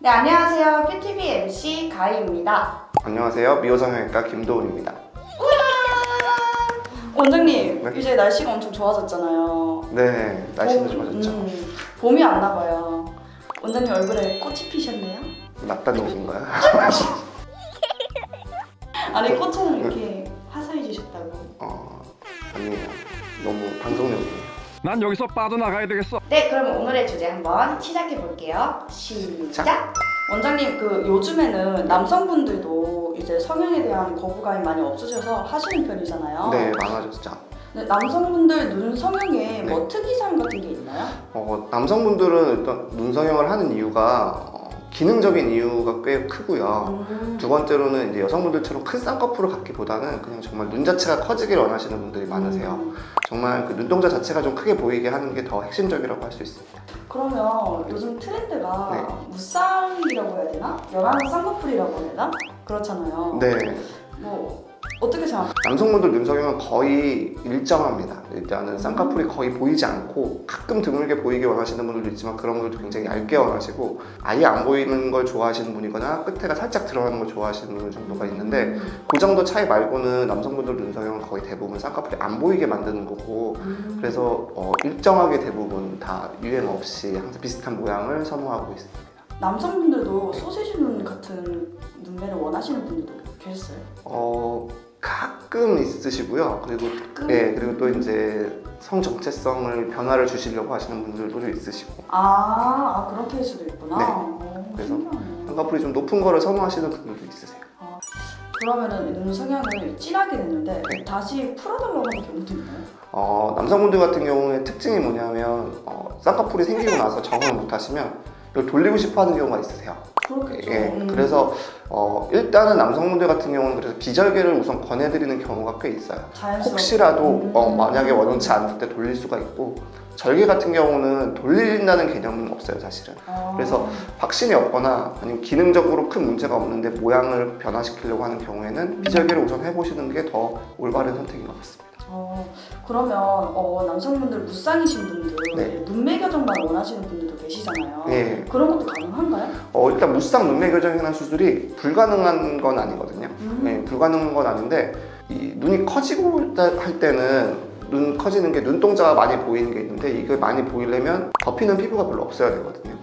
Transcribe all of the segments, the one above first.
네, 안녕하세요. 큐티비 MC 가희입니다. 안녕하세요. 미호성형외과 김도훈입니다. 원장님, 네? 이제 날씨가 엄청 좋아졌잖아요. 네, 날씨도 좋아졌죠. 봄이 왔나 봐요. 원장님 얼굴에 꽃이 피셨네요? 낫다는 얘기인가요? 아니, 꽃처럼 이렇게 화사해지셨다고. 아니에요. 너무 방송용이에요. 난 여기서 빠져나가야 되겠어. 네, 그럼 오늘의 주제 한번 시작해 볼게요. 시작! 원장님, 요즘에는 남성분들도 이제 성형에 대한 거부감이 많이 없으셔서 하시는 편이잖아요. 네, 많아졌죠. 네, 남성분들 눈 성형에 네. 뭐 특이사항 같은 게 있나요? 남성분들은 일단 눈성형을 하는 이유가 기능적인 이유가 꽤 크고요. 두 번째로는 이제 여성분들처럼 큰 쌍꺼풀을 갖기보다는 그냥 정말 눈 자체가 커지길 원하시는 분들이 많으세요. 정말 그 눈동자 자체가 좀 크게 보이게 하는 게 더 핵심적이라고 할 수 있습니다. 그러면 요즘 트렌드가 네. 무쌍이라고 해야 되나? 연한 쌍꺼풀이라고 해야 되나? 그렇잖아요. 네. 뭐 어떻게 생각하세요? 남성분들 눈성형은 거의 일정합니다. 일단은 쌍꺼풀이 거의 보이지 않고 가끔 드물게 보이게 원하시는 분들도 있지만 그런 분들도 굉장히 얇게 원하시고 아예 안 보이는 걸 좋아하시는 분이거나 끝에가 살짝 드러나는 걸 좋아하시는 분 정도가 있는데 그 정도 차이 말고는 남성분들 눈성형은 거의 대부분 쌍꺼풀이 안 보이게 만드는 거고 그래서 일정하게 대부분 다 유행 없이 항상 비슷한 모양을 선호하고 있습니다. 남성분들도 소세지 눈 같은 눈매를 원하시는 분들도 계셨어요? 가끔 있으시고요. 그리고 그리고 또 이제 성 정체성을 변화를 주시려고 하시는 분들도 좀 있으시고. 그런 케이스도 있구나. 네. 그래서 신기하네요. 쌍꺼풀이 좀 높은 거를 선호하시는 분들도 있으세요. 그러면은 눈 성형을 진하게 됐는데 네. 다시 풀어달라고 하는 경우도 있나요? 남성분들 같은 경우에 특징이 뭐냐면 쌍꺼풀이 생기고 나서 적응을 못하시면 이걸 돌리고 싶어하는 경우가 있으세요. 그렇겠죠. 그래서 일단은 남성분들 같은 경우는 그래서 비절개를 우선 권해드리는 경우가 꽤 있어요. 자연스럽게. 혹시라도 만약에 원치 않을 때 돌릴 수가 있고 절개 같은 경우는 돌린다는 개념은 없어요, 사실은. 그래서 확신이 없거나 아니면 기능적으로 큰 문제가 없는데 모양을 변화시키려고 하는 경우에는 비절개를 우선 해보시는 게 더 올바른 선택인 것 같습니다. 그러면 남성분들 무쌍이신 분들 네. 눈매 교정만 원하시는 분들도 계시잖아요. 네. 그런 것도 가능한가요? 일단 무쌍 눈매 교정이라는 수술이 불가능한 건 아니거든요. 네, 불가능한 건 아닌데 이 눈이 커지고 할 때는 눈 커지는 게 눈동자가 많이 보이는 게 있는데 이걸 많이 보이려면 덮이는 피부가 별로 없어야 되거든요.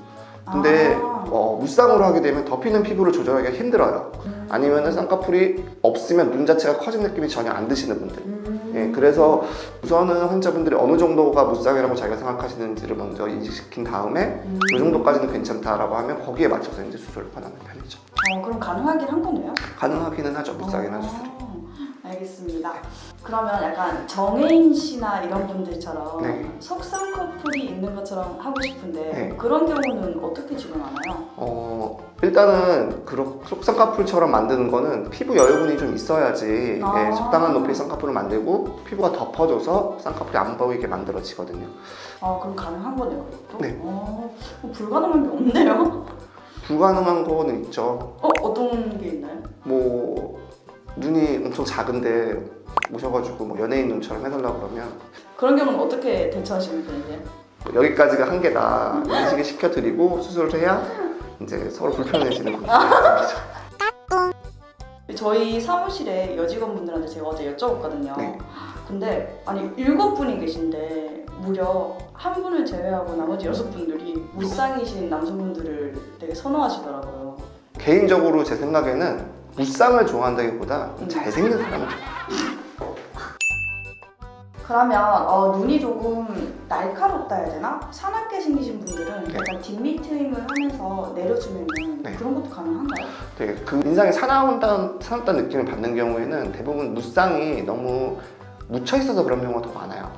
근데 무쌍으로 하게 되면 덮이는 피부를 조절하기가 힘들어요. 아니면은 쌍꺼풀이 없으면 눈 자체가 커진 느낌이 전혀 안 드시는 분들. 그래서 우선은 환자분들이 어느 정도가 무쌍이라고 자기가 생각하시는지를 먼저 인식시킨 다음에 이 정도까지는 괜찮다라고 하면 거기에 맞춰서 이제 수술을 권하는 편이죠. 그럼 가능하긴 한 거네요? 가능하기는 하죠, 무쌍이나 수술이. 알겠습니다. 그러면 약간 정혜인 씨나 이런 분들처럼 네. 속쌍꺼풀이 있는 것처럼 하고 싶은데 네. 그런 경우는 어떻게 진행하나요? 일단은 속쌍꺼풀처럼 만드는 거는 피부 여유분이 좀 있어야지 적당한 높이의 쌍꺼풀을 만들고 피부가 덮어져서 쌍꺼풀이 안 보이게 만들어지거든요. 그럼 가능한 거네요, 그것도? 네. 불가능한 게 없네요. 불가능한 거는 있죠. 어떤 게 있나요? 눈이 엄청 작은데 오셔가지고 연예인 눈처럼 해달라고 그러면 그런 경우는 어떻게 대처하시는 편이세요? 여기까지가 한계다 인식을 시켜드리고 수술을 해야 이제 서로 불편해지는 분들이 생기죠. 저희 사무실에 여직원분들한테 제가 어제 여쭤봤거든요. 네. 근데 7분이 계신데 무려 한 분을 제외하고 나머지 6분들이 무쌍이신 남성분들을 되게 선호하시더라고요. 개인적으로 제 생각에는 무쌍을 좋아한다기보다 잘생긴 사람을 좋아해요. 그러면 눈이 조금 날카롭다 해야 되나? 사납게 생기신 분들은 약간 뒷미트임을 하면서 내려주면 그런 것도 가능한가요? 되게 그 인상이 사납다는 느낌을 받는 경우에는 대부분 무쌍이 너무 묻혀있어서 그런 경우가 더 많아요.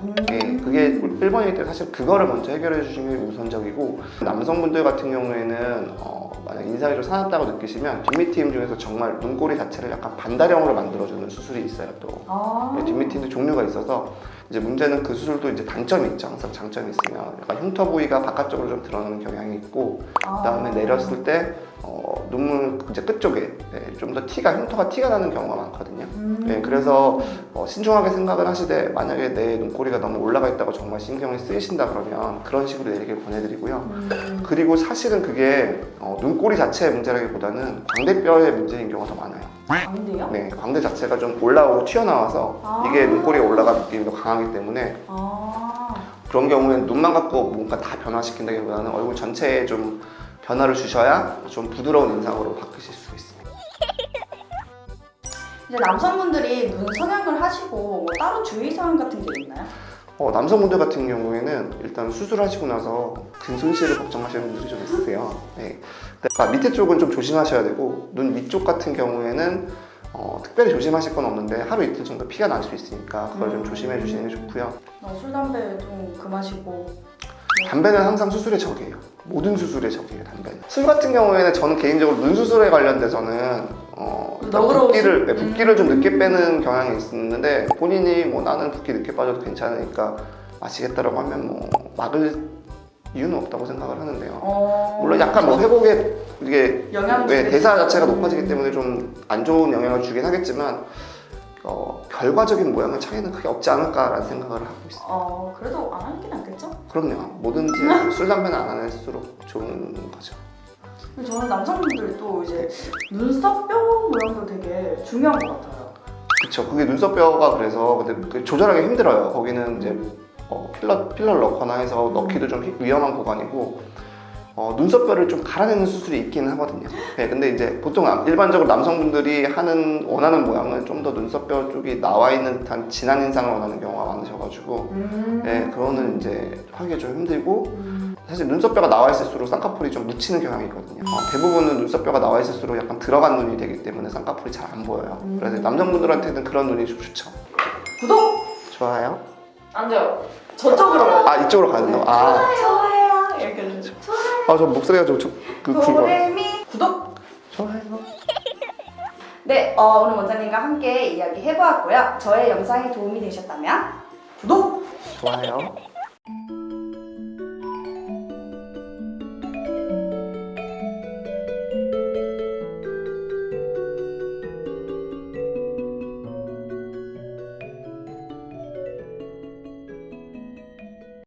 그게 1번일 때 사실 그거를 먼저 해결해 주시는 게 우선적이고 남성분들 같은 경우에는 만약 인상이 좀 사납다고 느끼시면 뒷밑 힘 중에서 정말 눈꼬리 자체를 약간 반다령으로 만들어주는 수술이 있어요. 또 뒷밑 힘도 종류가 있어서 이제 문제는 그 수술도 이제 단점이 있죠. 항상 장점이 있으면 약간 흉터 부위가 바깥쪽으로 좀 드러나는 경향이 있고 그다음에 내렸을 때 눈물 이제 끝쪽에 좀 더 흉터가 티가 나는 경우가 많거든요. 그래서 신중하게 생각을 하시되 만약에 내 눈꼬리가 너무 올라가 있다고 정말 신경이 쓰이신다 그러면 그런 식으로 내리길 권해드리고요. 그리고 사실은 그게 눈꼬리 자체의 문제라기보다는 광대뼈의 문제인 경우가 더 많아요. 광대요? 네, 광대 자체가 좀 올라오고 튀어나와서 이게 눈꼬리에 올라가는 느낌이 더 강하기 때문에 그런 경우에는 눈만 갖고 뭔가 다 변화시킨다기보다는 얼굴 전체에 좀 변화를 주셔야 좀 부드러운 인상으로 바뀌실 수 있습니다. 이제 남성분들이 눈 성형을 하시고 뭐 따로 주의사항 같은 게 있나요? 남성분들 같은 경우에는 일단 수술하시고 나서 근손실을 걱정하시는 분들이 좀 있으세요. 네. 밑에 쪽은 좀 조심하셔야 되고 눈 위쪽 같은 경우에는 특별히 조심하실 건 없는데 하루 이틀 정도 피가 날 수 있으니까 그걸 좀 조심해 주시는 게 좋고요. 술, 담배 좀 그마시고 담배는 항상 수술의 적이에요. 모든 수술의 적이에요, 담배는. 술 같은 경우에는 저는 개인적으로 눈 수술에 관련돼서는 붓기를 좀 늦게 빼는 경향이 있는데 본인이 뭐 나는 붓기 늦게 빠져도 괜찮으니까 마시겠다라고 하면 뭐 막을 이유는 없다고 생각을 하는데요. 물론 약간 뭐 회복에 이게 대사 자체가 높아지기 때문에 좀 안 좋은 영향을 주긴 하겠지만 결과적인 모양의 차이는 크게 없지 않을까라는 생각을 하고 있어요. 그래도 안 하는 게 낫겠죠? 그럼요. 뭐든지 술, 담배는 안 할수록 좋은 거죠. 저는 남성분들도 이제 눈썹뼈 모양도 되게 중요한 것 같아요. 그쵸. 그게 눈썹뼈가 그래서 근데 조절하기 힘들어요. 거기는 이제 필러를 넣거나 해서 넣기도 좀 위험한 구간이고 눈썹뼈를 좀 갈아내는 수술이 있기는 하거든요. 네, 근데 이제 보통 일반적으로 남성분들이 원하는 모양은 좀 더 눈썹뼈 쪽이 나와 있는 듯한 진한 인상을 원하는 경우가 많으셔가지고 네, 그거는 이제 하기가 좀 힘들고 사실 눈썹뼈가 나와 있을수록 쌍꺼풀이 좀 묻히는 경향이 있거든요. 대부분은 눈썹뼈가 나와 있을수록 약간 들어간 눈이 되기 때문에 쌍꺼풀이 잘 안 보여요. 그래서 남성분들한테는 그런 눈이 좀 좋죠. 구독! 좋아요. 안 돼요. 저쪽으로. 이쪽으로 가는 거? 좋아요. 이렇게 해주죠. 저 목소리가 좀 굵어. 도레미 구독! 좋아요. 네, 오늘 원장님과 함께 이야기 해보았고요. 저의 영상이 도움이 되셨다면 구독! 좋아요.